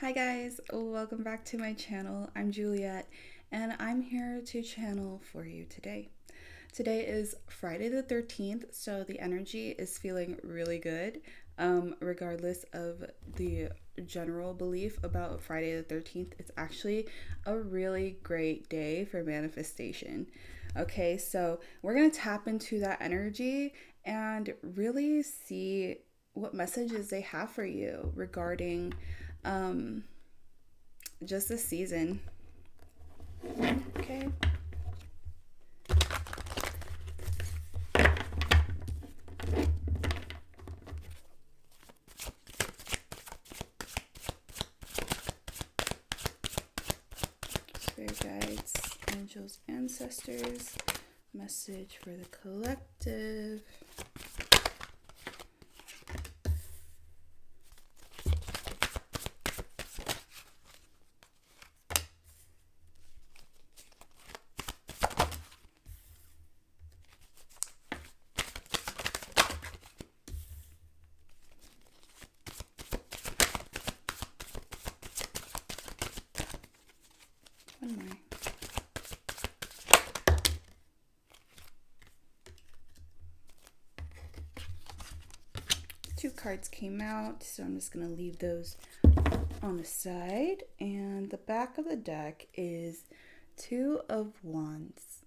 Hi guys, welcome back to my channel. I'm Juliette and I'm here to channel for you today. Today is Friday the 13th, so the energy is feeling really good, regardless of the general belief about Friday the 13th. It's actually a really great day for manifestation. Okay, so we're going to tap into that energy and really see what messages they have for you regarding um, just the season. Okay. Spirit guides, angels, ancestors, message for the collective. One more. Two cards came out, so I'm just going to leave those on the side. And the back of the deck is Two of Wands.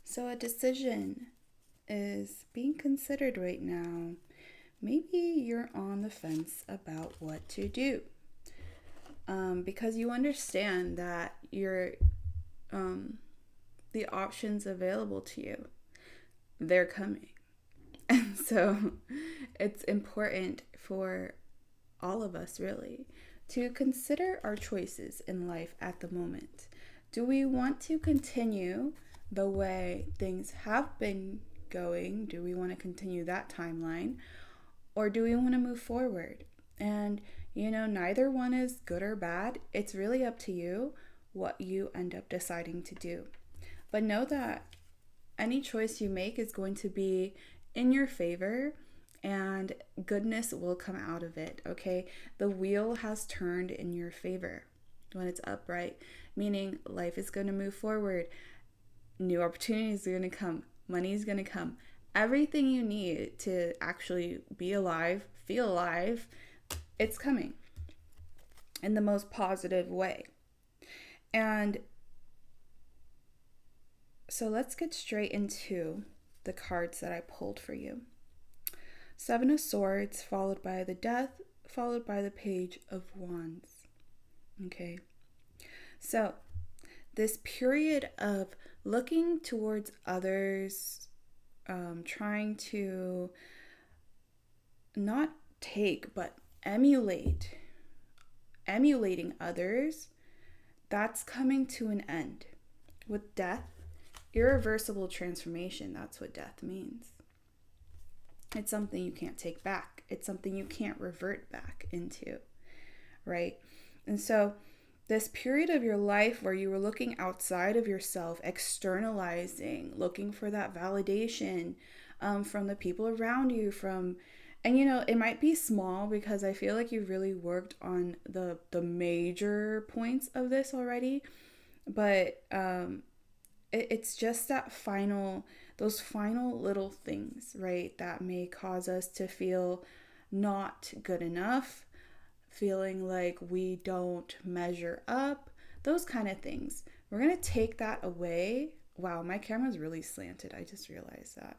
So a decision is being considered right now. Maybe you're on the fence about what to do. Because you understand that the options available to you, they're coming. And so it's important for all of us really to consider our choices in life at the moment. Do we want to continue the way things have been going? Do we want to continue that timeline? Or do we want to move forward? And neither one is good or bad. It's really up to you what you end up deciding to do. But know that any choice you make is going to be in your favor and goodness will come out of it, okay? The wheel has turned in your favor when it's upright, meaning life is going to move forward. New opportunities are going to come. Money is going to come. Everything you need to actually be alive, feel alive, it's coming in the most positive way. And so let's get straight into the cards that I pulled for you. Seven of Swords, followed by the Death, followed by the Page of Wands. Okay. So this period of looking towards others, trying to not take, but emulating others, that's coming to an end. With death, irreversible transformation, that's what death means. It's something you can't take back. It's something you can't revert back into, right? And so this period of your life where you were looking outside of yourself, externalizing, looking for that validation from the people around you, and it might be small because I feel like you've really worked on the major points of this already, but it's just those final little things, right, that may cause us to feel not good enough, feeling like we don't measure up, those kind of things. We're going to take that away. Wow, my camera's really slanted. I just realized that.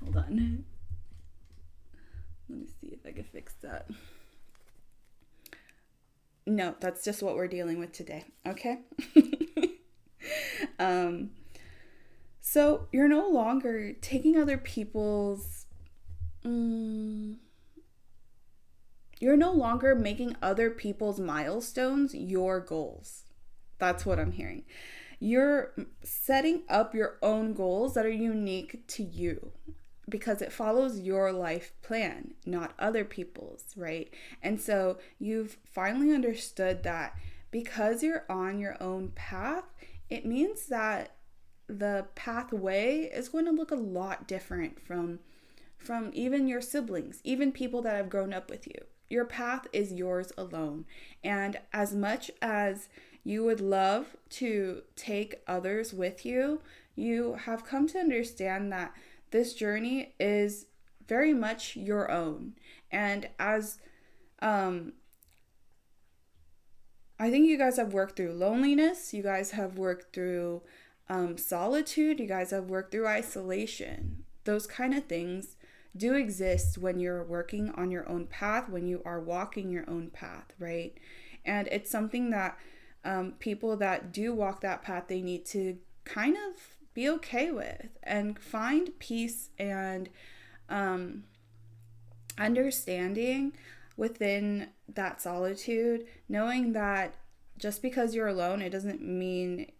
Hold on. Let me see if I can fix that. No, that's just what we're dealing with today, okay? So you're no longer taking other people's... You're no longer making other people's milestones your goals. That's what I'm hearing. You're setting up your own goals that are unique to you because it follows your life plan, not other people's, right? And so you've finally understood that because you're on your own path, it means that the pathway is going to look a lot different from from even your siblings, even people that have grown up with you. Your path is yours alone. And as much as you would love to take others with you, you have come to understand that this journey is very much your own. And as I think you guys have worked through loneliness, you guys have worked through solitude, you guys have worked through isolation. Those kind of things do exist when you're working on your own path, when you are walking your own path, right? And it's something that people that do walk that path, they need to kind of be okay with and find peace and understanding within that solitude, knowing that just because you're alone, it doesn't mean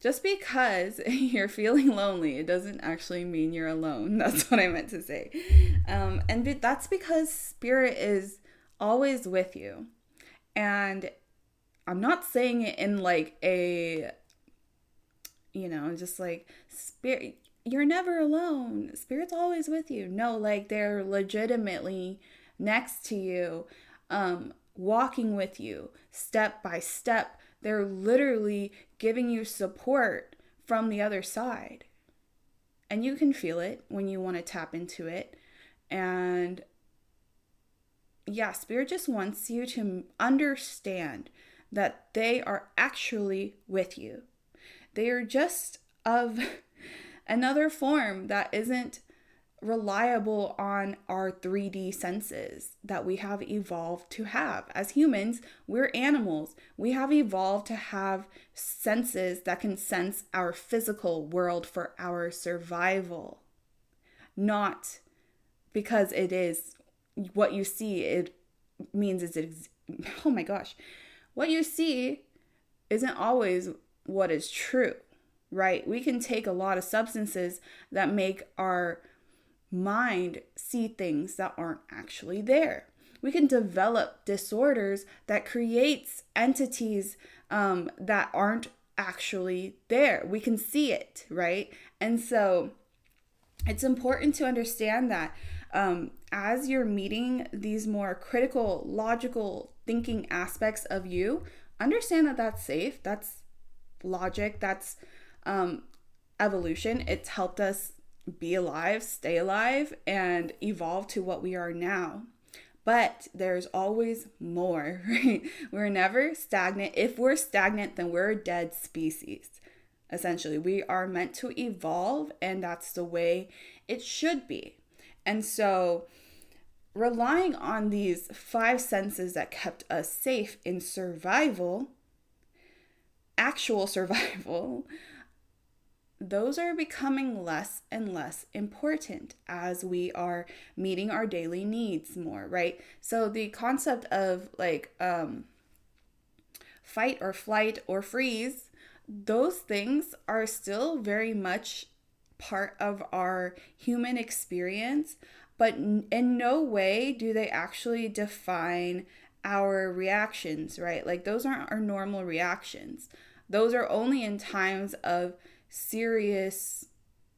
just because you're feeling lonely, it doesn't actually mean you're alone. That's what I meant to say. And that's because Spirit is always with you. And I'm not saying it in like a, just like Spirit, you're never alone. Spirit's always with you. No, like they're legitimately next to you, walking with you step by step. They're literally giving you support from the other side. And you can feel it when you want to tap into it. And yeah, Spirit just wants you to understand that they are actually with you. They are just of another form that isn't reliable on our 3D senses that we have evolved to have. As humans, we're animals. We have evolved to have senses that can sense our physical world for our survival. Not because it is what you see, it means oh my gosh. What you see isn't always what is true, right? We can take a lot of substances that make our mind see things that aren't actually there. We can develop disorders that creates entities that aren't actually there. We can see it, right? And so it's important to understand that as you're meeting these more critical, logical thinking aspects of you, understand that that's safe, that's logic, that's evolution. It's helped us be alive, stay alive, and evolve to what we are now. But there's always more, right? We're never stagnant. If we're stagnant, then we're a dead species. Essentially, we are meant to evolve, and that's the way it should be. And so relying on these 5 senses that kept us safe in survival, actual survival, those are becoming less and less important as we are meeting our daily needs more, right? So the concept of like fight or flight or freeze, those things are still very much part of our human experience, but in no way do they actually define our reactions, right? Like those aren't our normal reactions. Those are only in times of serious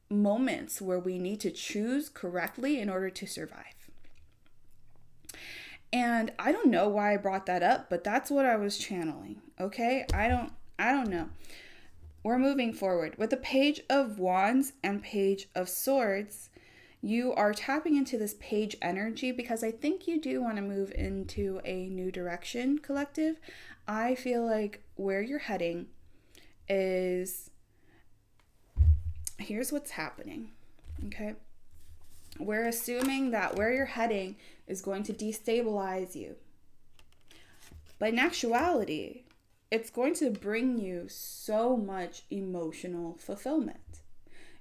moments where we need to choose correctly in order to survive. And I don't know why I brought that up, but that's what I was channeling. Okay? I don't know. We're moving forward. With the Page of Wands and Page of Swords, you are tapping into this page energy because I think you do want to move into a new direction, collective. I feel like where you're heading is, here's what's happening, okay? We're assuming that where you're heading is going to destabilize you. But in actuality, it's going to bring you so much emotional fulfillment.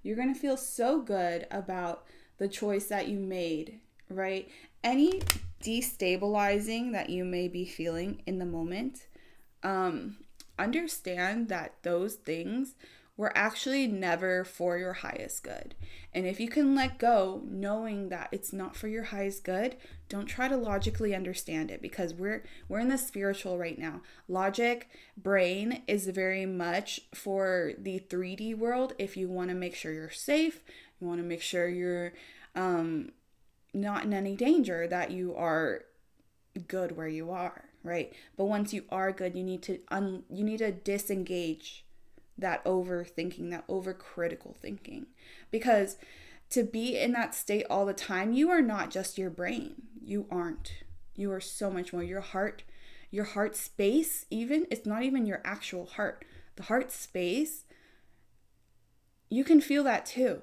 You're going to feel so good about the choice that you made, right? Any destabilizing that you may be feeling in the moment, understand that those things were actually never for your highest good. And if you can let go, knowing that it's not for your highest good, don't try to logically understand it, because we're in the spiritual right now. Logic, brain is very much for the 3D world. If you want to make sure you're safe, You want to make sure you're not in any danger, that you are good where you are, right? But once you are good, you need to disengage that overthinking, that overcritical thinking, because to be in that state all the time, you are not just your brain. You aren't. You are so much more. Your heart space, even, it's not even your actual heart. The heart space, you can feel that too.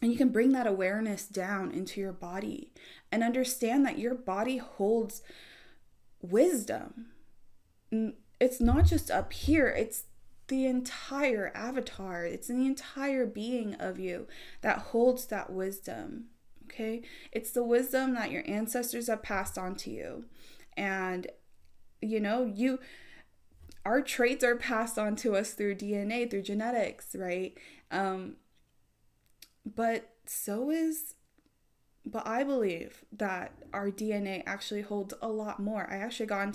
And you can bring that awareness down into your body and understand that your body holds wisdom. It's not just up here, it's the entire avatar. It's the entire being of you that holds that wisdom. Okay? It's the wisdom that your ancestors have passed on to you. And our traits are passed on to us through DNA, through genetics, right? But I believe that our DNA actually holds a lot more. I actually got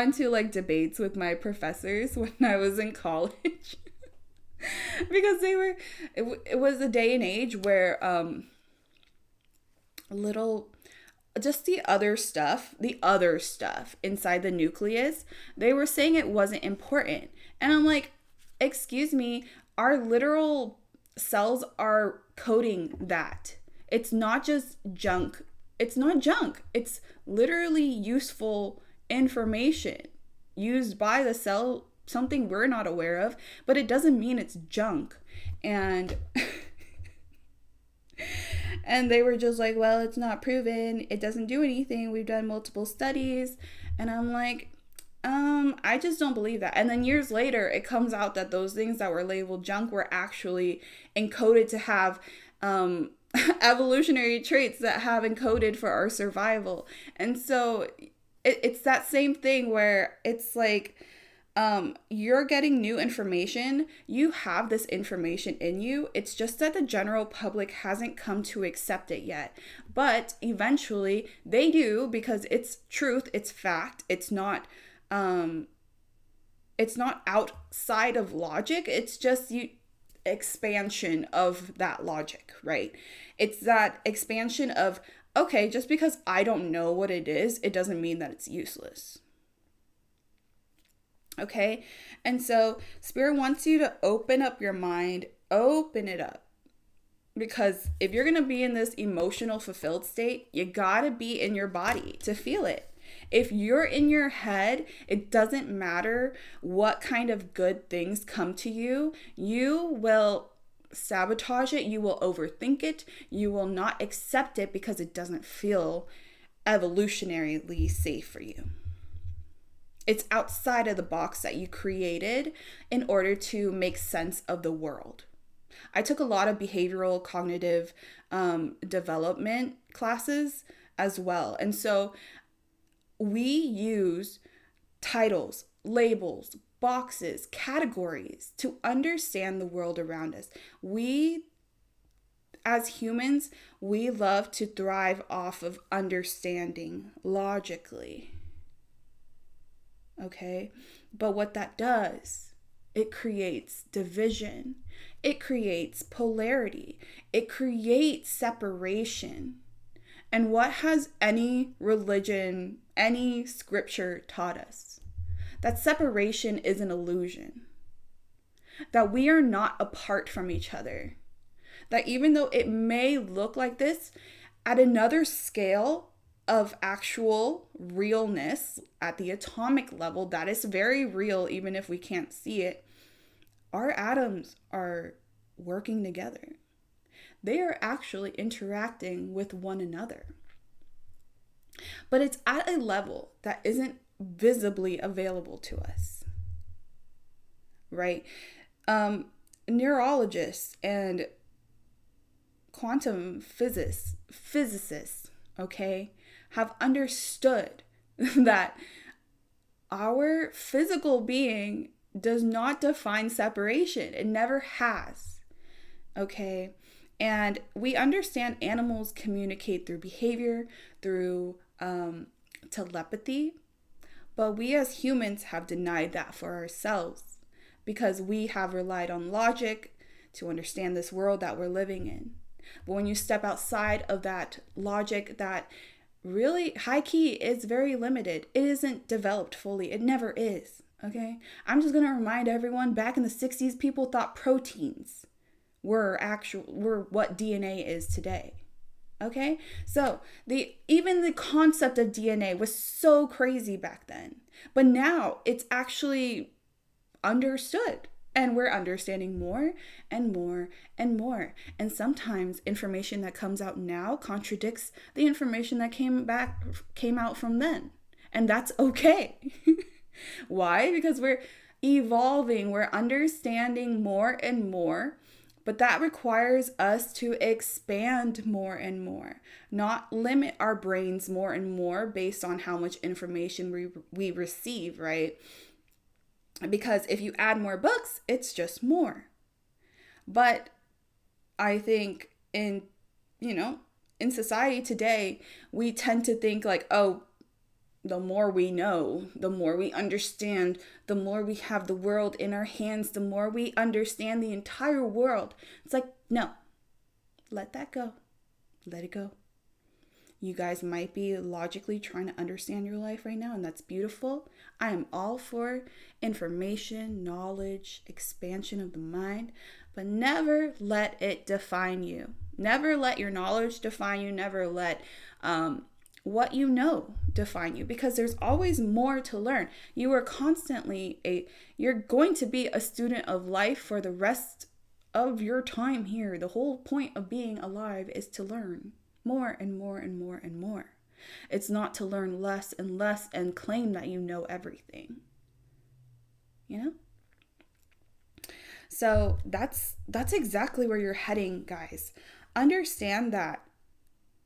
into like debates with my professors when I was in college because it was a day and age where just the other stuff inside the nucleus, they were saying it wasn't important. And I'm like, excuse me, our literal cells are coding that. It's not just junk. It's not junk. It's literally useful information used by the cell, something we're not aware of, but it doesn't mean it's junk. And and they were just like, well, it's not proven. It doesn't do anything. We've done multiple studies. And I'm like, I just don't believe that. And then years later, it comes out that those things that were labeled junk were actually encoded to have evolutionary traits that have encoded for our survival. And so it's that same thing where it's like, you're getting new information. You have this information in you. It's just that the general public hasn't come to accept it yet. But eventually they do, because it's truth, it's fact. It's not outside of logic. It's just expansion of that logic, right? It's that expansion of, okay, just because I don't know what it is, it doesn't mean that it's useless. Okay? And so Spirit wants you to open up your mind, open it up. Because if you're going to be in this emotional fulfilled state, you got to be in your body to feel it. If you're in your head, it doesn't matter what kind of good things come to you. You will sabotage it. You will overthink it. You will not accept it because it doesn't feel evolutionarily safe for you. It's outside of the box that you created in order to make sense of the world. I took a lot of behavioral cognitive development classes as well. And so we use titles, labels, boxes, categories to understand the world around us. We, as humans, we love to thrive off of understanding logically. Okay? But what that does, it creates division. It creates polarity. It creates separation. And what has any religion, any scripture taught us? That separation is an illusion. That we are not apart from each other. That even though it may look like this, at another scale of actual realness, at the atomic level, that is very real even if we can't see it, our atoms are working together. They are actually interacting with one another. But it's at a level that isn't visibly available to us, right? Neurologists and quantum physicists, okay, have understood that our physical being does not define separation. It never has, okay? And we understand animals communicate through behavior, through telepathy, but we as humans have denied that for ourselves because we have relied on logic to understand this world that we're living in. But when you step outside of that logic that really high key is very limited, it isn't developed fully. It never is. Okay. I'm just going to remind everyone, back in the 60s, people thought proteins were what DNA is today. Okay. So even the concept of DNA was so crazy back then, but now it's actually understood. And we're understanding more and more and more. And sometimes information that comes out now contradicts the information that came out from then. And that's okay. Why? Because we're evolving, we're understanding more and more. But that requires us to expand more and more, not limit our brains more and more based on how much information we receive, right? Because if you add more books, it's just more. But I think in society today, we tend to think like, oh, the more we know, the more we understand, the more we have the world in our hands, the more we understand the entire world. It's like, no, let that go. Let it go. You guys might be logically trying to understand your life right now, and that's beautiful. I am all for information, knowledge, expansion of the mind, but never let it define you. Never let your knowledge define you. Never let what you know define you, because there's always more to learn. You are you're going to be a student of life for the rest of your time here. The whole point of being alive is to learn more and more and more and more. It's not to learn less and less and claim that you know everything. So that's exactly where you're heading, guys. Understand that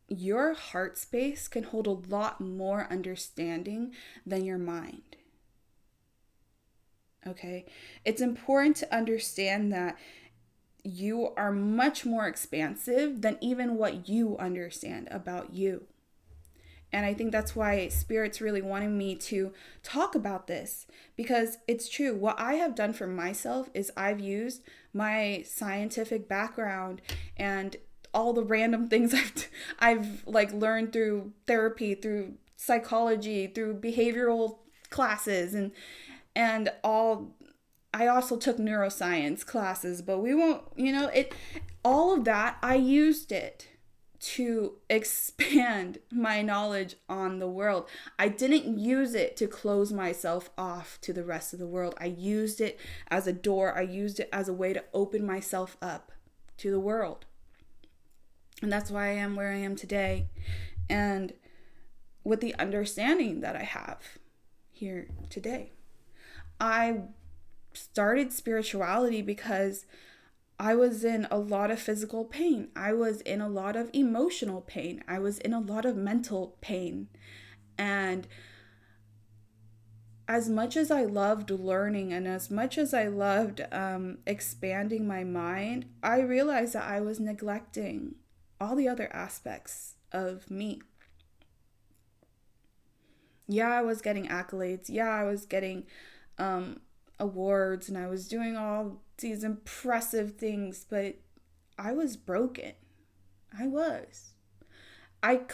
your heart space can hold a lot more understanding than your mind. Okay? It's important to understand that you are much more expansive than even what you understand about you. And I think that's why Spirit's really wanting me to talk about this, because it's true. What I have done for myself is I've used my scientific background and all the random things I've learned through therapy, through psychology, through behavioral classes, and all. I also took neuroscience classes, but we won't, all of that, I used it to expand my knowledge on the world. I didn't use it to close myself off to the rest of the world. I used it as a door. I used it as a way to open myself up to the world. And that's why I am where I am today. And with the understanding that I have here today, I started spirituality because I was in a lot of physical pain. I was in a lot of emotional pain. I was in a lot of mental pain. And as much as I loved learning and as much as I loved expanding my mind, I realized that I was neglecting all the other aspects of me. Yeah, I was getting accolades. Yeah, I was getting awards, and I was doing all these impressive things, but I was broken.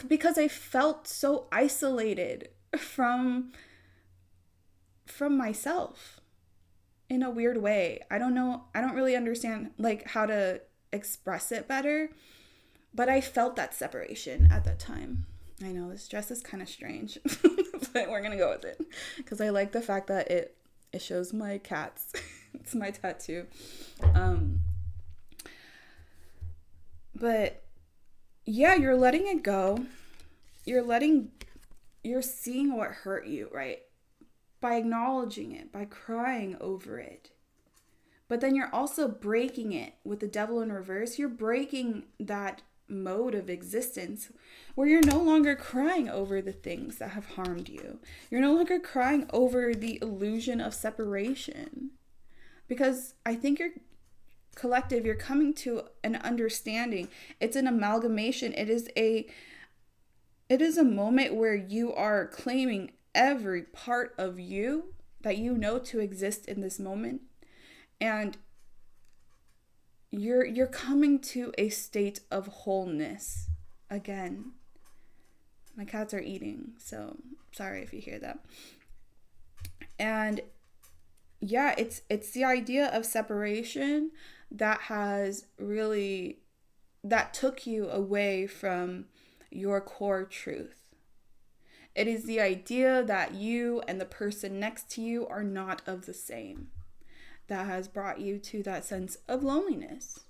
Because I felt so isolated from myself in a weird way. I don't know. I don't really understand how to express it better, but I felt that separation at that time. I know this dress is kind of strange, but we're going to go with it because I like the fact that it shows my cats. It's my tattoo. But yeah, you're letting it go. You're seeing what hurt you, right? By acknowledging it, by crying over it. But then you're also breaking it with the devil in reverse. You're breaking that mode of existence where you're no longer crying over the things that have harmed you. You're no longer crying over the illusion of separation, because I think you're coming to an understanding. It's an amalgamation. It is a moment where you are claiming every part of you that you know to exist in this moment, and you're coming to a state of wholeness again. My cats are eating, so sorry if you hear that. And yeah, it's the idea of separation that took you away from your core truth. It is the idea that you and the person next to you are not of the same that has brought you to that sense of loneliness,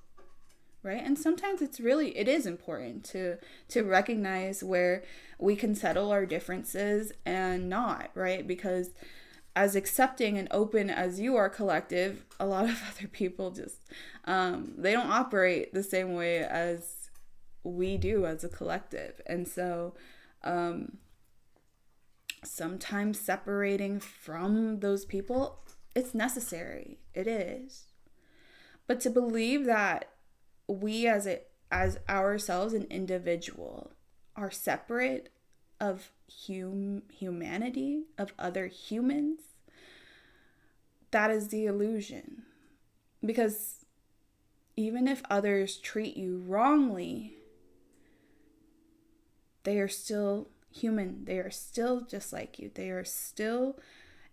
right? And sometimes it is important to recognize where we can settle our differences and not, right? Because as accepting and open as you are, collective, a lot of other people just they don't operate the same way as we do as a collective. And so sometimes separating from those people, it's necessary. It is. But to believe that we as ourselves, an individual, are separate of humanity, of other humans, that is the illusion. Because even if others treat you wrongly, they are still human. They are still just like you. They are still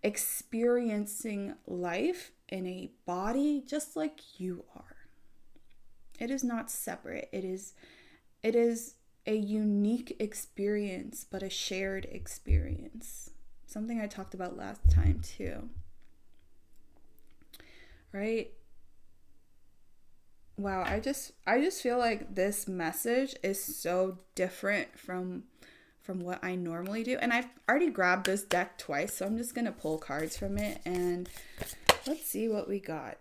experiencing life in a body just like you are. It is not separate. It is a unique experience, but a shared experience. Something I talked about last time too. Right? Wow, I just feel like this message is so different from what I normally do. And I've already grabbed this deck twice, so I'm just going to pull cards from it and let's see what we got.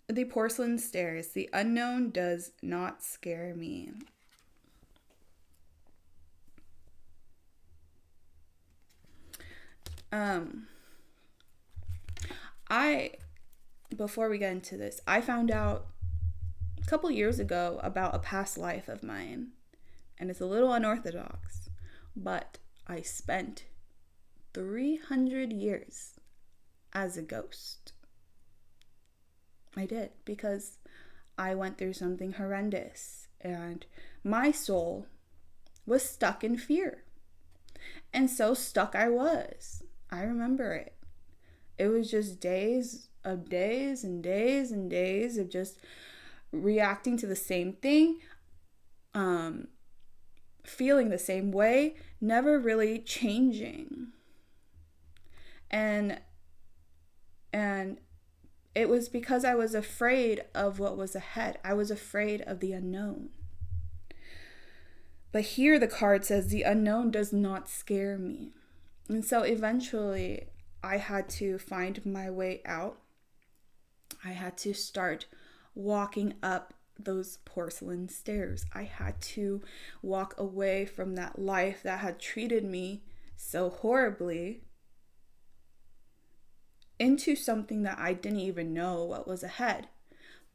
The Porcelain Stairs. The unknown does not scare me. Before we get into this, I found out a couple years ago about a past life of mine. And it's a little unorthodox, but I spent 300 years as a ghost. I did, because I went through something horrendous and my soul was stuck in fear. And so stuck I was. I remember it. It was just days and days of just reacting to the same thing, feeling the same way, never really changing. And it was because I was afraid of what was ahead. I was afraid of the unknown. But here the card says the unknown does not scare me. And so eventually I had to find my way out. I had to start walking up those porcelain stairs. I had to walk away from that life that had treated me so horribly into something that I didn't even know what was ahead.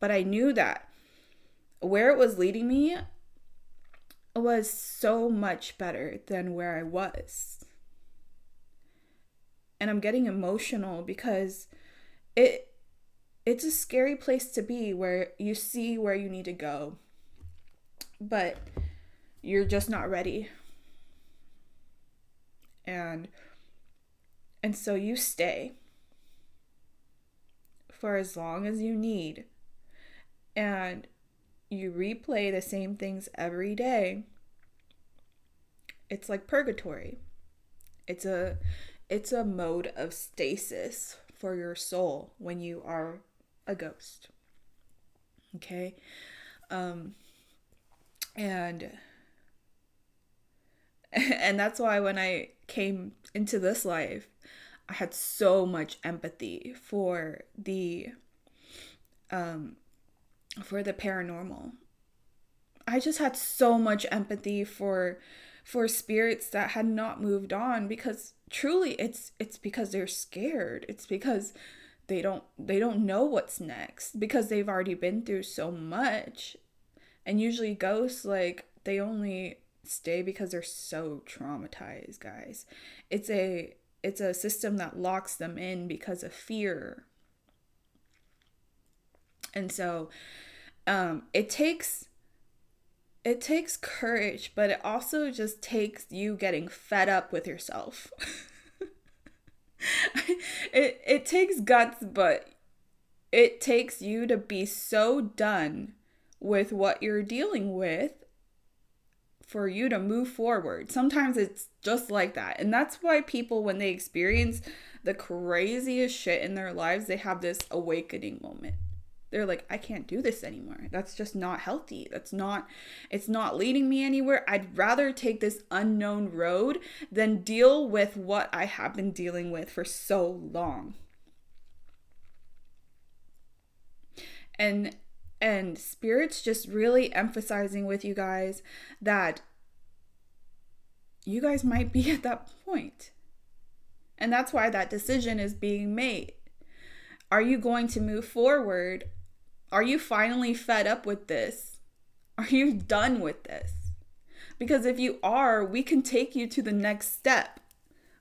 But I knew that where it was leading me was so much better than where I was. And I'm getting emotional because it's a scary place to be, where you see where you need to go, but you're just not ready. And so you stay for as long as you need, and you replay the same things every day. It's like purgatory. It's a mode of stasis for your soul when you are a ghost. Okay? And that's why when I came into this life, I had so much empathy for the paranormal. I just had so much empathy for spirits that had not moved on, because truly it's because they're scared. It's because they don't know what's next, because they've already been through so much. And usually ghosts, like, they only stay because they're so traumatized, guys. It's a system that locks them in because of fear. And so it takes courage, but it also just takes you getting fed up with yourself. It takes guts, but it takes you to be so done with what you're dealing with for you to move forward. Sometimes it's just like that. And that's why people, when they experience the craziest shit in their lives, they have this awakening moment. They're like, I can't do this anymore. That's just not healthy. It's not leading me anywhere. I'd rather take this unknown road than deal with what I have been dealing with for so long. And Spirit's just really emphasizing with you guys that you guys might be at that point. And that's why that decision is being made. Are you going to move forward? Are you finally fed up with this? Are you done with this? Because if you are, we can take you to the next step.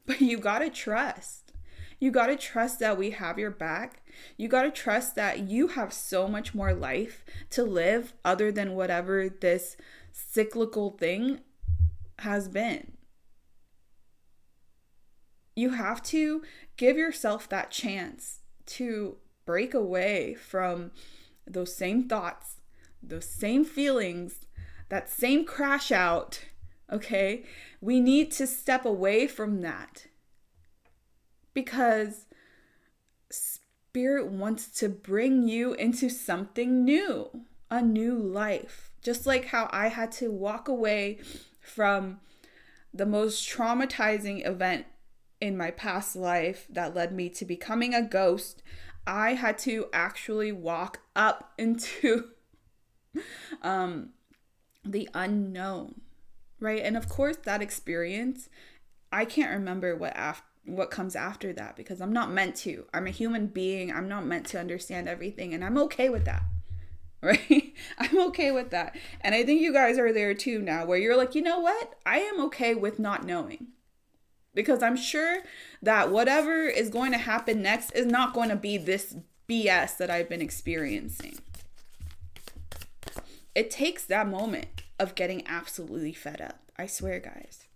But you gotta trust. You gotta trust that we have your back. You gotta trust that you have so much more life to live other than whatever this cyclical thing has been. You have to give yourself that chance to break away from those same thoughts, those same feelings, that same crash out, okay? We need to step away from that because Spirit wants to bring you into something new, a new life. Just like how I had to walk away from the most traumatizing event in my past life that led me to becoming a ghost, I had to actually walk up into the unknown, right? And of course, that experience, I can't remember what comes after that because I'm not meant to. I'm a human being. I'm not meant to understand everything, and I'm okay with that, right? I'm okay with that. And I think you guys are there too now, where you're like, you know what? I am okay with not knowing. Because I'm sure that whatever is going to happen next is not going to be this BS that I've been experiencing. It takes that moment of getting absolutely fed up. I swear, guys.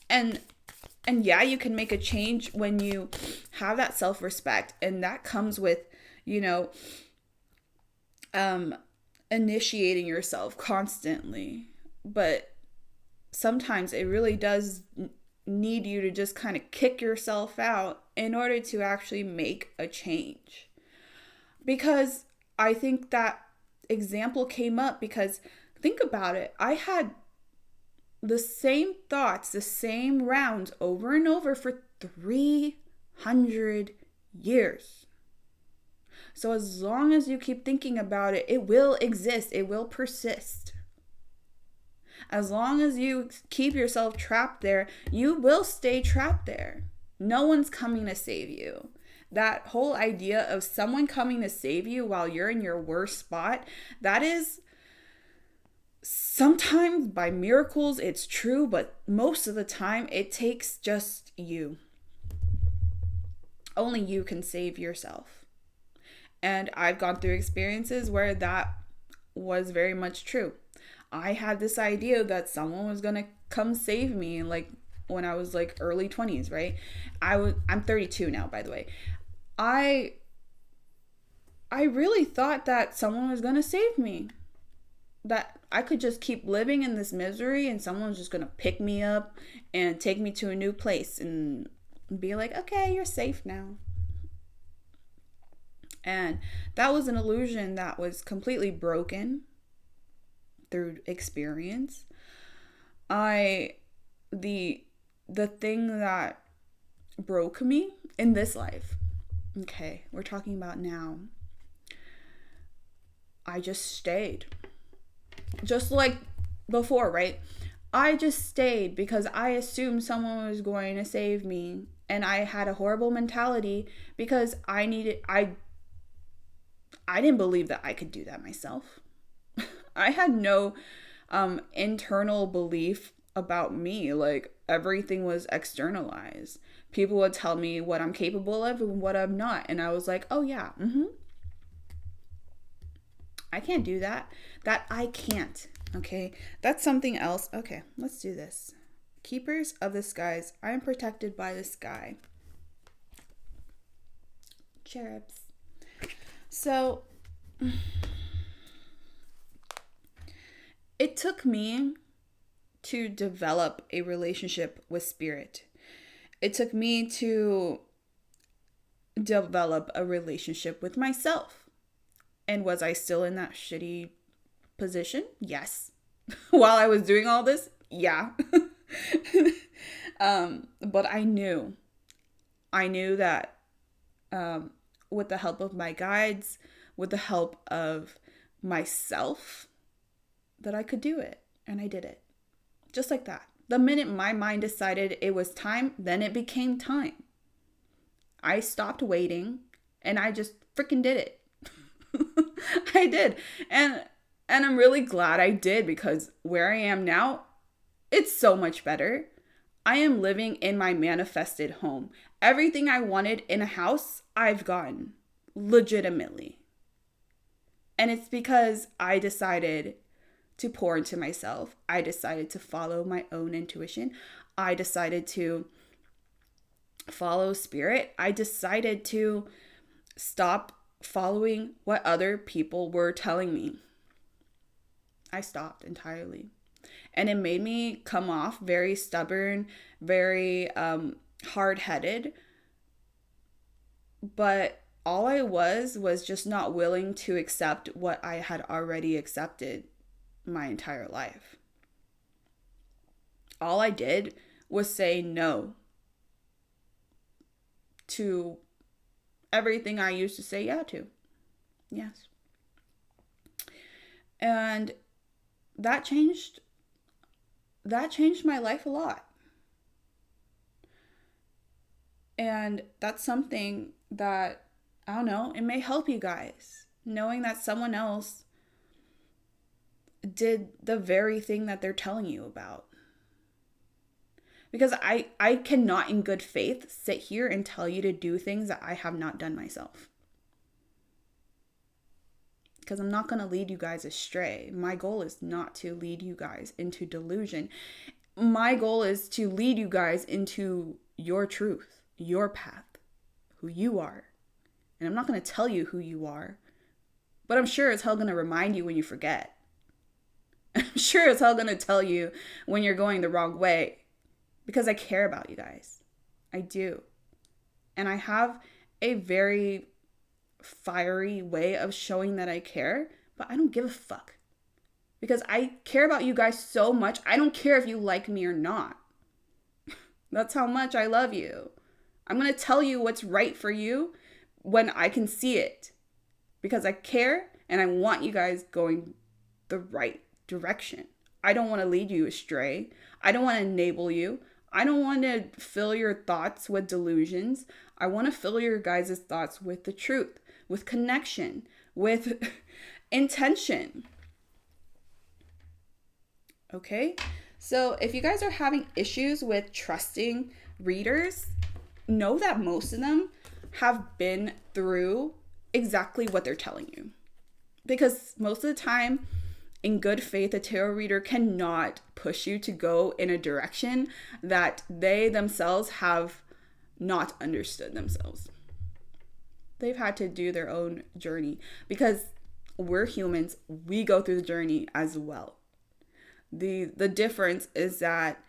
And yeah, you can make a change when you have that self-respect. And that comes with, initiating yourself constantly. But sometimes it really does need you to just kind of kick yourself out in order to actually make a change. Because I think that example came up because think about it. I had the same thoughts, the same rounds over and over for 300 years. So as long as you keep thinking about it, it will exist. It will persist. As long as you keep yourself trapped there, you will stay trapped there. No one's coming to save you. That whole idea of someone coming to save you while you're in your worst spot, that is sometimes by miracles, it's true, but most of the time it takes just you. Only you can save yourself. And I've gone through experiences where that was very much true. I had this idea that someone was gonna come save me, like when I was like early 20s, right? I'm 32 now, by the way. I really thought that someone was gonna save me, that I could just keep living in this misery and someone was just gonna pick me up and take me to a new place and be like, okay, you're safe now. And that was an illusion that was completely broken through experience. The thing that broke me in this life, okay, we're talking about now, I just stayed. Just like before, right? I just stayed because I assumed someone was going to save me, and I had a horrible mentality because I didn't believe that I could do that myself. I had no internal belief about me. Like, everything was externalized. People would tell me what I'm capable of and what I'm not. And I was like, oh yeah, I can't do that. That I can't. Okay. That's something else. Okay. Let's do this. Keepers of the skies. I am protected by the sky. Cherubs. So it took me to develop a relationship with spirit. It took me to develop a relationship with myself. And was I still in that shitty position? Yes. While I was doing all this? Yeah. But I knew that with the help of my guides, with the help of myself, that I could do it. And I did it. Just like that. The minute my mind decided it was time, then it became time. I stopped waiting and I just freaking did it. I did. And I'm really glad I did, because where I am now, it's so much better. I am living in my manifested home. Everything I wanted in a house, I've gotten. Legitimately. And it's because I decided to pour into myself. I decided to follow my own intuition. I decided to follow spirit. I decided to stop following what other people were telling me. I stopped entirely. And it made me come off very stubborn, very hard-headed. But all I was just not willing to accept what I had already accepted my entire life. All I did was say no to everything I used to say yeah to. Yes. And that changed my life a lot. And that's something that, I don't know, it may help you guys. Knowing that someone else did the very thing that they're telling you about. Because I cannot in good faith sit here and tell you to do things that I have not done myself. Because I'm not going to lead you guys astray. My goal is not to lead you guys into delusion. My goal is to lead you guys into your truth, your path, who you are. And I'm not going to tell you who you are, but I'm sure as hell going to remind you when you forget. I'm sure as hell going to tell you when you're going the wrong way, because I care about you guys. I do. And I have a very fiery way of showing that I care, but I don't give a fuck. Because I care about you guys so much, I don't care if you like me or not. That's how much I love you. I'm going to tell you what's right for you when I can see it. Because I care and I want you guys going the right direction. I don't want to lead you astray. I don't want to enable you. I don't want to fill your thoughts with delusions. I want to fill your guys' thoughts with the truth, with connection, with intention. Okay? So if you guys are having issues with trusting readers, know that most of them have been through exactly what they're telling you. Because most of the time, in good faith, a tarot reader cannot push you to go in a direction that they themselves have not understood themselves. They've had to do their own journey, because we're humans. We go through the journey as well. The difference is that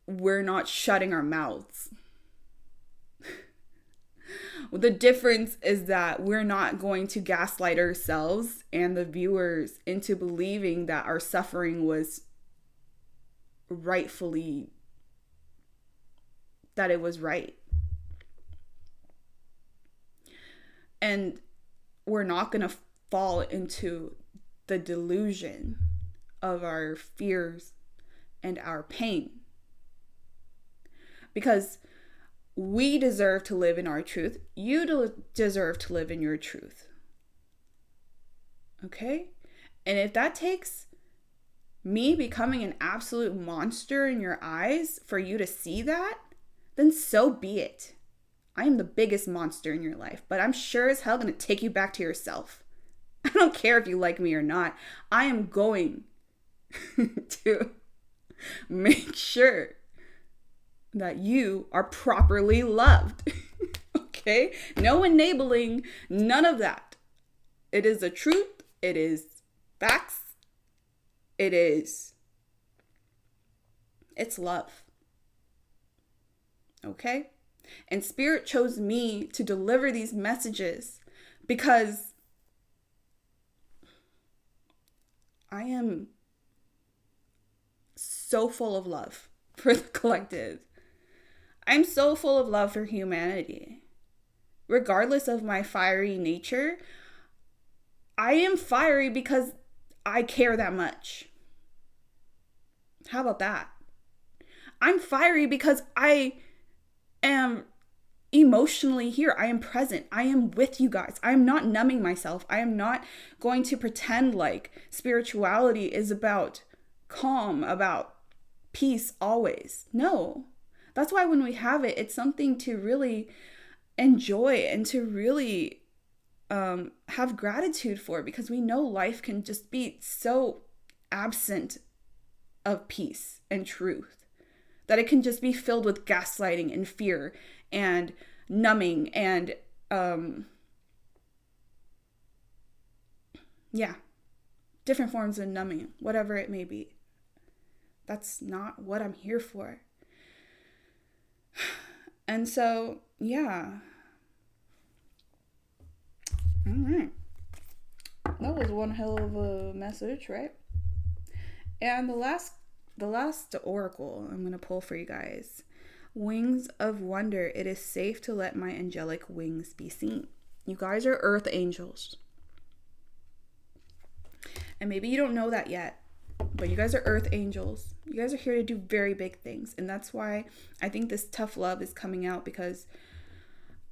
we're not shutting our mouths. The difference is that we're not going to gaslight ourselves and the viewers into believing that our suffering was rightfully, that it was right. And we're not going to fall into the delusion of our fears and our pain. Because we deserve to live in our truth. You deserve to live in your truth. Okay? And if that takes me becoming an absolute monster in your eyes for you to see that, then so be it. I am the biggest monster in your life, but I'm sure as hell going to take you back to yourself. I don't care if you like me or not. I am going to make sure that you are properly loved. Okay? No enabling, none of that. It is the truth. It is facts. It's love. Okay? And Spirit chose me to deliver these messages because I am so full of love for the collective. I'm so full of love for humanity. Regardless of my fiery nature, I am fiery because I care that much. How about that? I'm fiery because I am emotionally here. I am present. I am with you guys. I am not numbing myself. I am not going to pretend like spirituality is about calm, about peace always. No. That's why when we have it, it's something to really enjoy and to really have gratitude for, because we know life can just be so absent of peace and truth that it can just be filled with gaslighting and fear and numbing and different forms of numbing, whatever it may be. That's not what I'm here for. And so, yeah. All right. That was one hell of a message, right? And the last oracle I'm going to pull for you guys. Wings of wonder. It is safe to let my angelic wings be seen. You guys are earth angels. And maybe you don't know that yet, but you guys are earth angels. You guys are here to do very big things. And that's why I think this tough love is coming out, because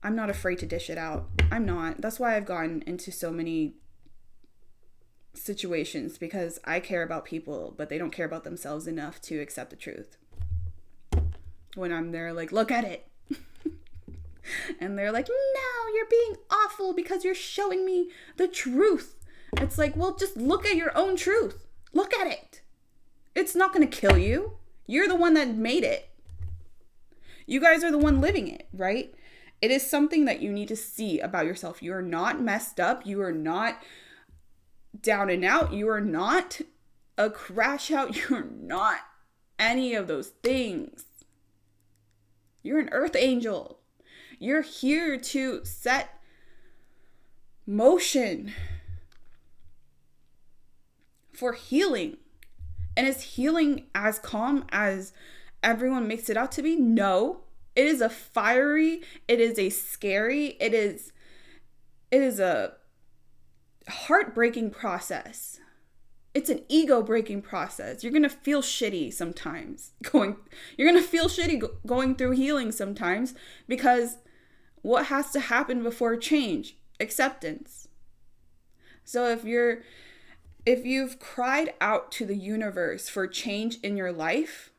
I'm not afraid to dish it out. I'm not. That's why I've gotten into so many situations, because I care about people, but they don't care about themselves enough to accept the truth. When I'm there like, look at it. And they're like, no, you're being awful because you're showing me the truth. It's like, well, just look at your own truth. Look at it. It's not going to kill you. You're the one that made it. You guys are the one living it, right? It is something that you need to see about yourself. You are not messed up. You are not down and out. You are not a crash out. You are not any of those things. You're an earth angel. You're here to set motion for healing. And is healing as calm as everyone makes it out to be? No. It is a fiery, it is a scary, it is a heartbreaking process. It's an ego-breaking process. You're going to feel shitty sometimes. You're going to feel shitty going through healing sometimes, because what has to happen before change? Acceptance. So if you've cried out to the universe for change in your life,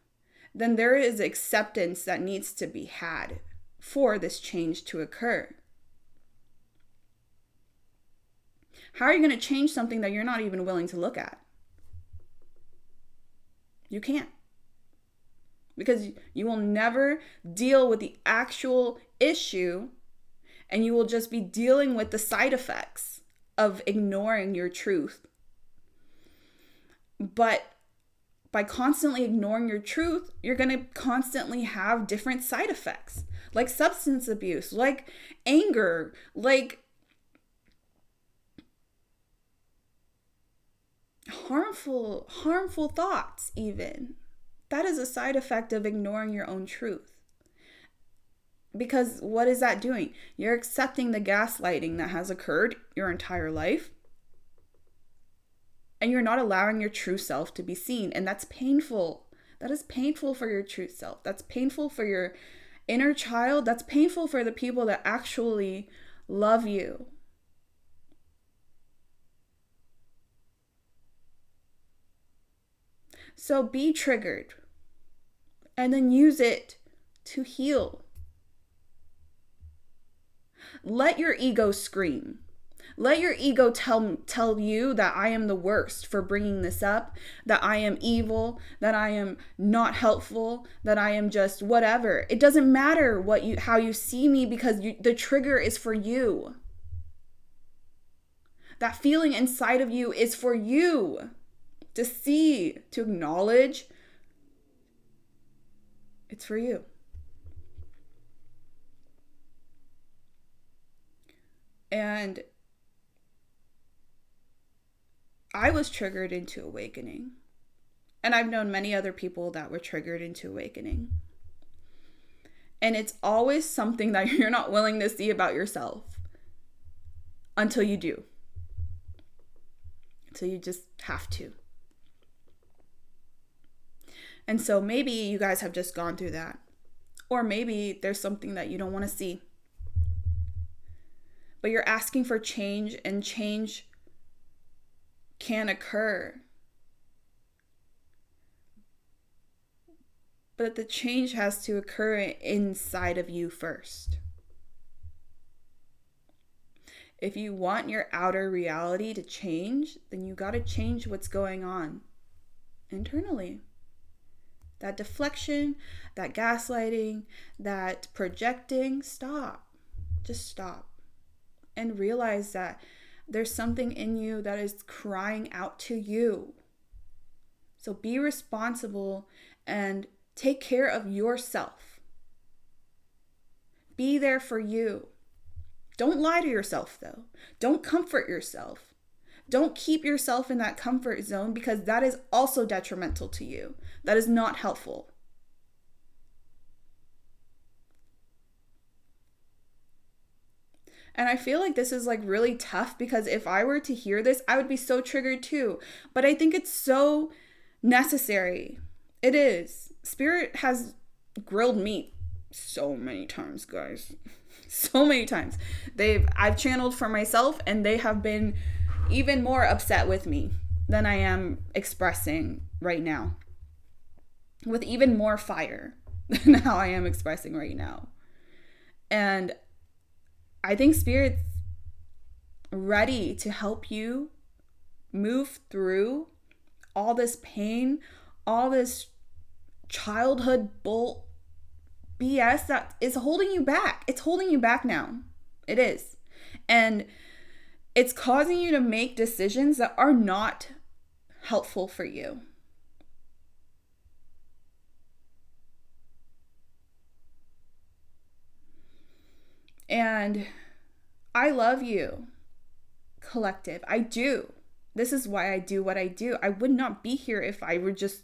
then there is acceptance that needs to be had for this change to occur. How are you going to change something that you're not even willing to look at? You can't. Because you will never deal with the actual issue, and you will just be dealing with the side effects of ignoring your truth. But by constantly ignoring your truth, you're going to constantly have different side effects, like substance abuse, like anger, like harmful thoughts even. That is a side effect of ignoring your own truth. Because what is that doing? You're accepting the gaslighting that has occurred your entire life. And you're not allowing your true self to be seen. And that's painful. That is painful for your true self. That's painful for your inner child. That's painful for the people that actually love you. So be triggered. And then use it to heal. Let your ego scream. Let your ego tell you that I am the worst for bringing this up, that I am evil, that I am not helpful, that I am just whatever. It doesn't matter how you see me, because the trigger is for you. That feeling inside of you is for you to see, to acknowledge. It's for you. And I was triggered into awakening. And I've known many other people that were triggered into awakening. And it's always something that you're not willing to see about yourself until you do. So you just have to. And so maybe you guys have just gone through that. Or maybe there's something that you don't want to see. But you're asking for change, and change can occur. But the change has to occur inside of you first. If you want your outer reality to change, then you got to change what's going on internally. That deflection, that gaslighting, that projecting, stop. Just stop. And realize that there's something in you that is crying out to you. So be responsible and take care of yourself. Be there for you. Don't lie to yourself, though. Don't comfort yourself. Don't keep yourself in that comfort zone, because that is also detrimental to you. That is not helpful. And I feel like this is like really tough, because if I were to hear this, I would be so triggered too. But I think it's so necessary. It is. Spirit has grilled me so many times, guys. So many times. I've channeled for myself, and they have been even more upset with me than I am expressing right now. With even more fire than how I am expressing right now. And I think Spirit's ready to help you move through all this pain, all this childhood BS that is holding you back. It's holding you back now. It is. And it's causing you to make decisions that are not helpful for you. And I love you, collective. I do. This is why I do what I do. I would not be here if I were just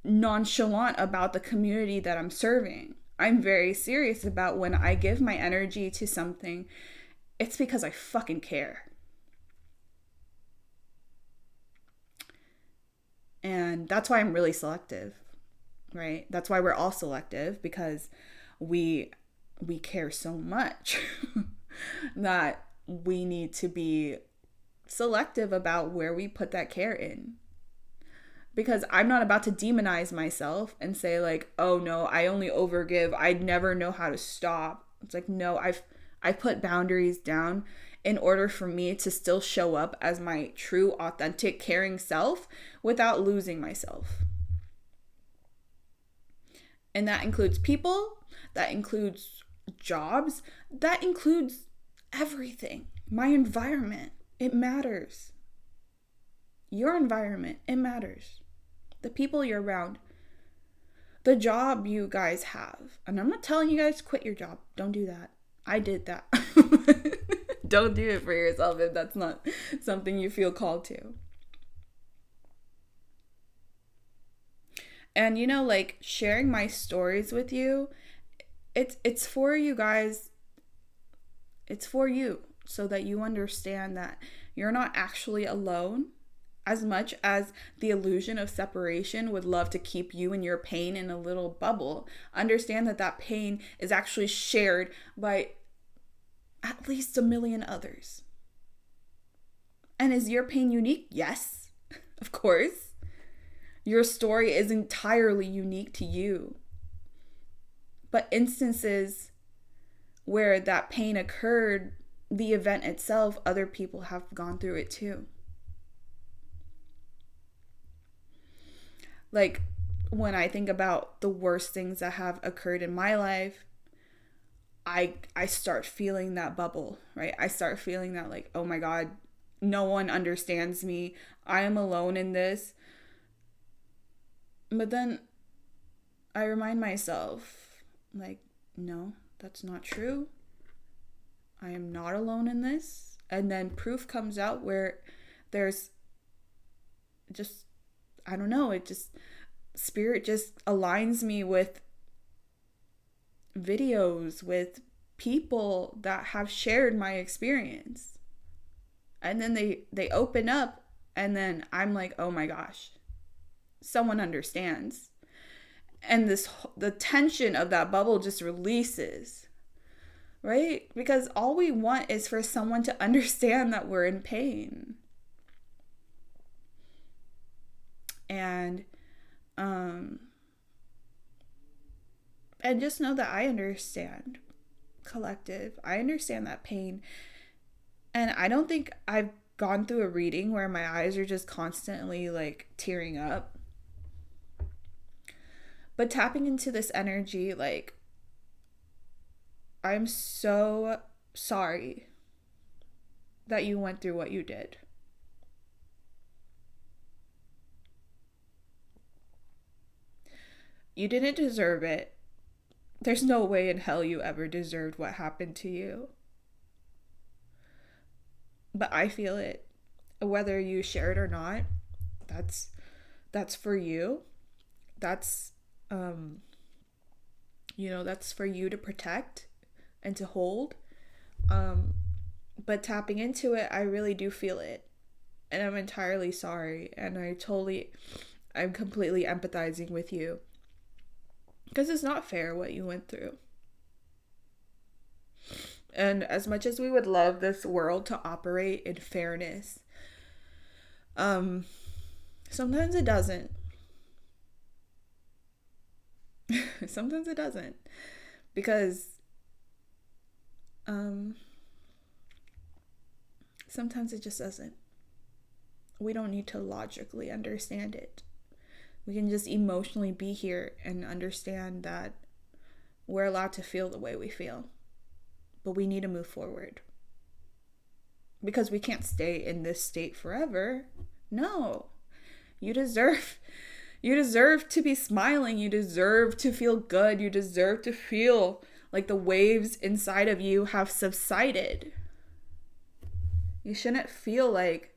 nonchalant about the community that I'm serving. I'm very serious about when I give my energy to something. It's because I fucking care. And that's why I'm really selective, right? That's why we're all selective, because we care so much that we need to be selective about where we put that care in. Because I'm not about to demonize myself and say like, oh no, I only overgive. I'd never know how to stop. It's like, no, I put boundaries down in order for me to still show up as my true, authentic, caring self without losing myself. And that includes people, that includes jobs, that includes everything. My environment, it matters. Your environment, it matters. The people you're around, the job you guys have. And I'm not telling you guys to quit your job. Don't do that. I did that. Don't do it for yourself if that's not something you feel called to. And you know, like sharing my stories with you, it's for you guys. It's for you, so that you understand that you're not actually alone. As much as the illusion of separation would love to keep you and your pain in a little bubble, understand that that pain is actually shared by at least 1 million others. And is your pain unique? Yes, of course. Your story is entirely unique to you. But instances where that pain occurred the event itself, other people have gone through it too. Like, when I think about the worst things that have occurred in my life, I start feeling that bubble, right? I start feeling that, like, oh my God, no one understands me. I am alone in this. But then I remind myself, like, no, that's not true. I am not alone in this. And then proof comes out where there's just, I don't know, it just, spirit just aligns me with videos, with people that have shared my experience. And then they open up, and then I'm like, oh my gosh, someone understands. And the tension of that bubble just releases, right? Because all we want is for someone to understand that we're in pain. And just know that I understand, collective. I understand that pain. And I don't think I've gone through a reading where my eyes are just constantly like tearing up. But tapping into this energy, like, I'm so sorry that you went through what you did. You didn't deserve it. There's no way in hell you ever deserved what happened to you. But I feel it. Whether you share it or not, that's for you. That's that's for you to protect and to hold. But tapping into it, I really do feel it. And I'm entirely sorry. And I'm completely empathizing with you. Because it's not fair what you went through. And as much as we would love this world to operate in fairness, sometimes it doesn't. Sometimes it doesn't. Because sometimes it just doesn't. We don't need to logically understand it. We can just emotionally be here and understand that we're allowed to feel the way we feel. But we need to move forward. Because we can't stay in this state forever. No. You deserve to be smiling. You deserve to feel good. You deserve to feel like the waves inside of you have subsided. You shouldn't feel like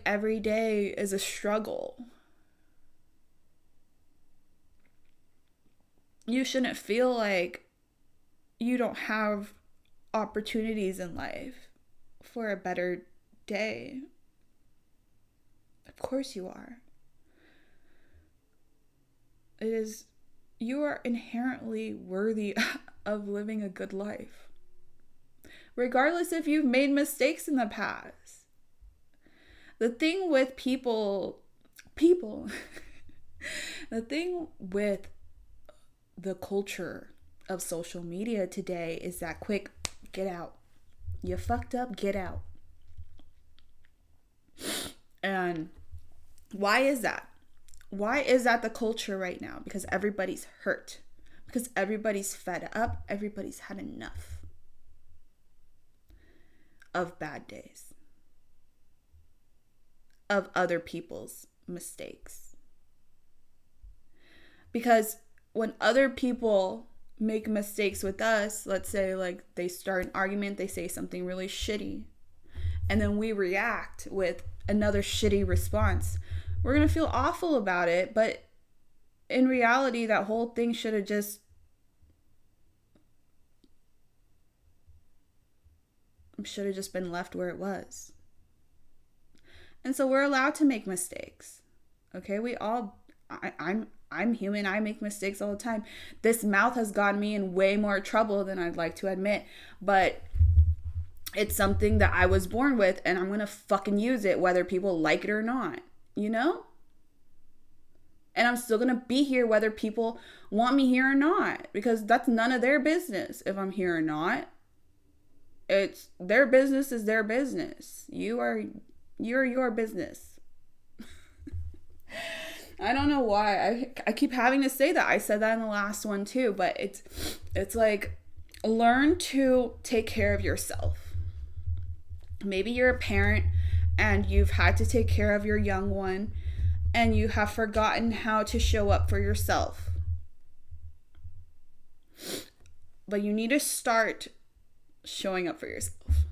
every day is a struggle. You shouldn't feel like you don't have opportunities in life for a better day. Of course you are. You are inherently worthy of living a good life. Regardless if you've made mistakes in the past. The thing with people, the thing with the culture of social media today is that quick, get out. You fucked up, get out. And why is that? Why is that the culture right now? Because everybody's hurt. Because everybody's fed up. Everybody's had enough of bad days. Of other people's mistakes. Because when other people make mistakes with us, let's say like they start an argument, they say something really shitty, and then we react with another shitty response, we're going to feel awful about it, but in reality, that whole thing should have just been left where it was. And so we're allowed to make mistakes. Okay? I'm human. I make mistakes all the time. This mouth has gotten me in way more trouble than I'd like to admit. But it's something that I was born with, and I'm going to fucking use it whether people like it or not. You know? And I'm still going to be here whether people want me here or not. Because that's none of their business if I'm here or not. It's their business is their business. You're your business. I don't know why I keep having to say that. I said that in the last one too, but it's like, learn to take care of yourself. Maybe you're a parent and you've had to take care of your young one and you have forgotten how to show up for yourself. But you need to start showing up for yourself.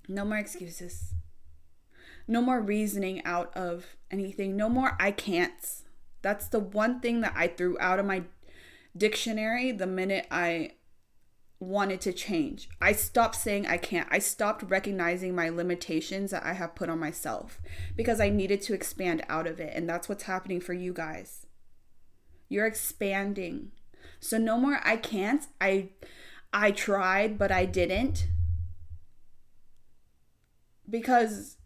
No more excuses. No more reasoning out of anything. No more I can'ts. That's the one thing that I threw out of my dictionary the minute I wanted to change. I stopped saying I can't. I stopped recognizing my limitations that I have put on myself because I needed to expand out of it. And that's what's happening for you guys. You're expanding. So no more I can't. I tried, but I didn't. Because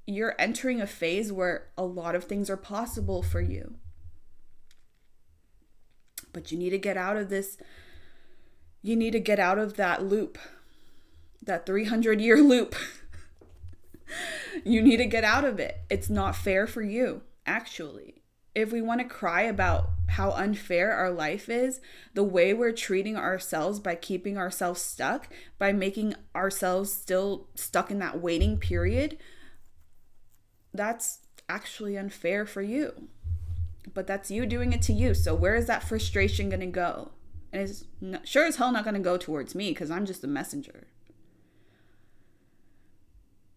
you're entering a phase where a lot of things are possible for you. But you need to get out of this. You need to get out of that loop, that 300-year loop. You need to get out of it. It's not fair for you, actually. If we want to cry about how unfair our life is, the way we're treating ourselves by keeping ourselves stuck, by making ourselves still stuck in that waiting period, that's actually unfair for you. But that's you doing it to you. So where is that frustration going to go? And it's sure as hell not going to go towards me because I'm just a messenger.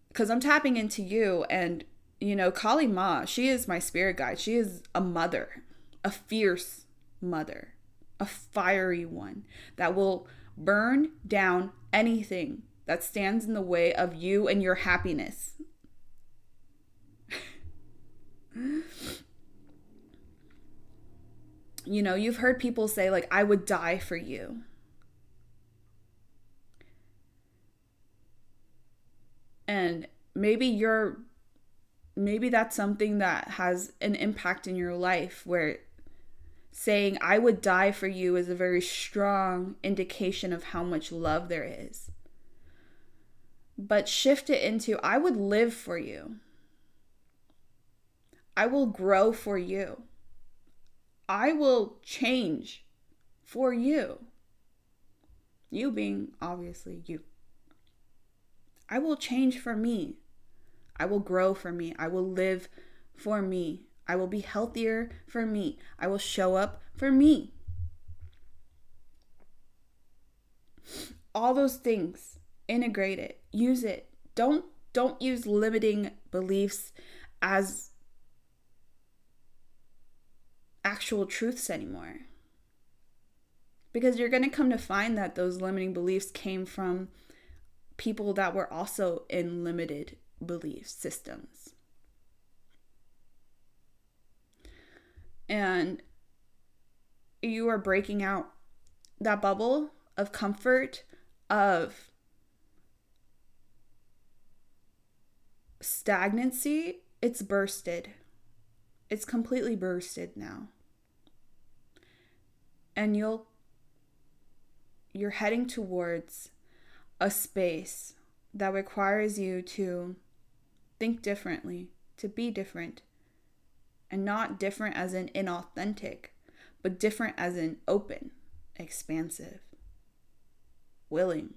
Because I'm tapping into you and, you know, Kali Ma, she is my spirit guide. She is a mother, a fierce mother, a fiery one that will burn down anything that stands in the way of you and your happiness. You know, you've heard people say, like, I would die for you. And maybe that's something that has an impact in your life where saying I would die for you is a very strong indication of how much love there is. But shift it into I would live for you. I will grow for you. I will change for you. You being obviously you. I will change for me. I will grow for me. I will live for me. I will be healthier for me. I will show up for me. All those things, integrate it, use it. Don't use limiting beliefs as actual truths anymore. Because you're going to come to find that those limiting beliefs came from people that were also in limited belief systems. And you are breaking out that bubble of comfort, of stagnancy. It's bursted. It's completely bursted now. And you're heading towards a space that requires you to think differently, to be different. And not different as in inauthentic, but different as in open, expansive, willing,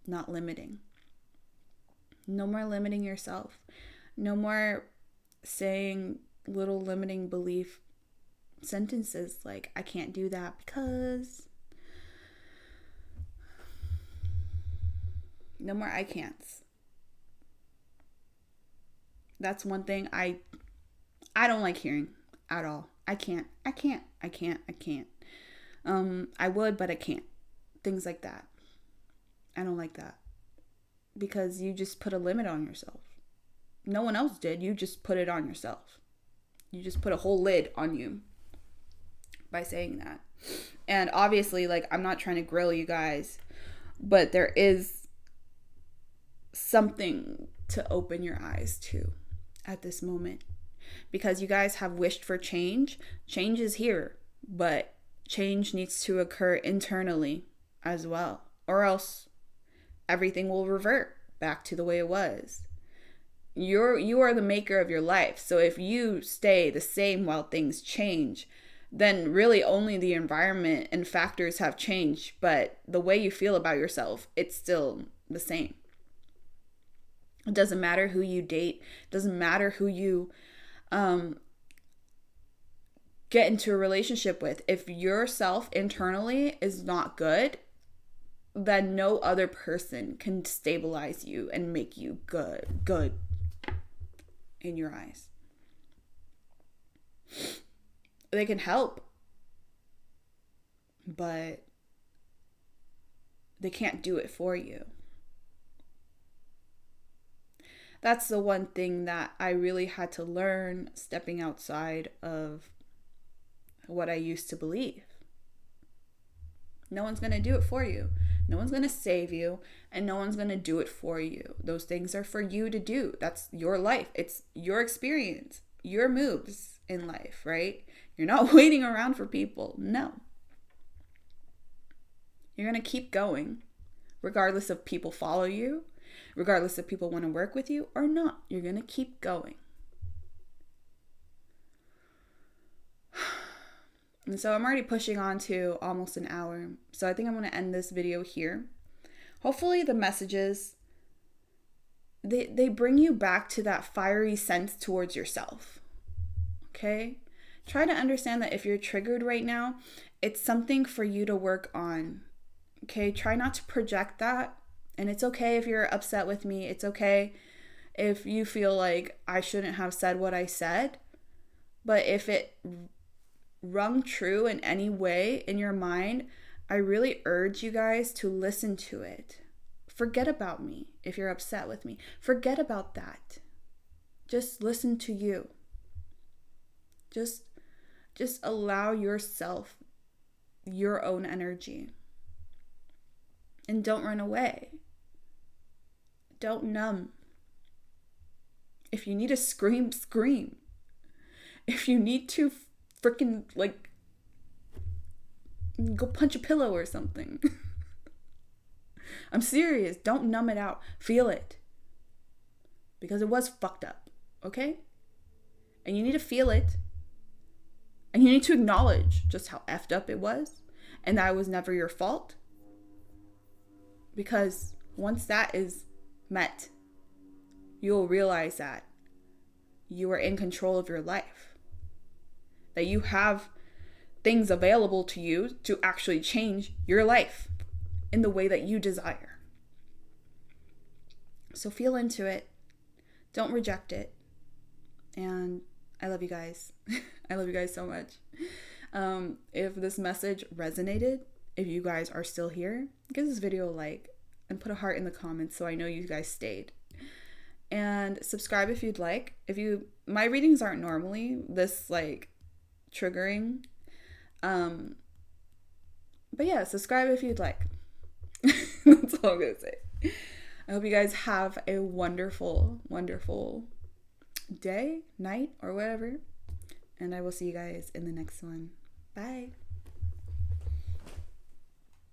not limiting. No more limiting yourself. No more saying little limiting belief sentences like, I can't do that because. No more I can'ts. That's one thing I don't like hearing at all. I can't. I would, but I can't. Things like that. I don't like that. Because you just put a limit on yourself. No one else did. You just put it on yourself. You just put a whole lid on you by saying that. And obviously, like, I'm not trying to grill you guys, but there is something to open your eyes to at this moment. Because you guys have wished for change. Change is here, but change needs to occur internally as well. or else everything will revert back to the way it was. You are the maker of your life. So if you stay the same while things change, then really only the environment and factors have changed, but the way you feel about yourself, it's still the same. It doesn't matter who you date. It doesn't matter who you get into a relationship with. If yourself internally is not good, then no other person can stabilize you and make you good in your eyes. They can help, but they can't do it for you. That's the one thing that I really had to learn stepping outside of what I used to believe. No one's going to do it for you. No one's going to save you, and no one's going to do it for you. Those things are for you to do. That's your life. It's your experience, your moves in life, right? You're not waiting around for people. No. You're going to keep going, regardless if people follow you, regardless if people want to work with you or not. You're going to keep going. And so I'm already pushing on to almost an hour. So I think I'm going to end this video here. Hopefully the messages, they bring you back to that fiery sense towards yourself. Okay? Try to understand that if you're triggered right now, it's something for you to work on. Okay? Try not to project that. And it's okay if you're upset with me. It's okay if you feel like I shouldn't have said what I said. But if it rung true in any way in your mind, I really urge you guys to listen to it. Forget about me if you're upset with me. Forget about that. Just listen to you. Just allow yourself your own energy. And don't run away. Don't numb. If you need to scream, scream. If you need to freaking go punch a pillow or something. I'm serious. Don't numb it out. Feel it. Because it was fucked up. Okay? And you need to feel it. And you need to acknowledge just how effed up it was. And that it was never your fault. Because once that is met, you'll realize that you are in control of your life. That you have things available to you to actually change your life in the way that you desire. So feel into it. Don't reject it. And I love you guys. I love you guys so much. If this message resonated, if you guys are still here, give this video a like and put a heart in the comments so I know you guys stayed. And subscribe if you'd like. My readings aren't normally this triggering. But yeah, subscribe if you'd like. That's all I'm gonna say. I hope you guys have a wonderful, wonderful day, night, or whatever. And I will see you guys in the next one. Bye.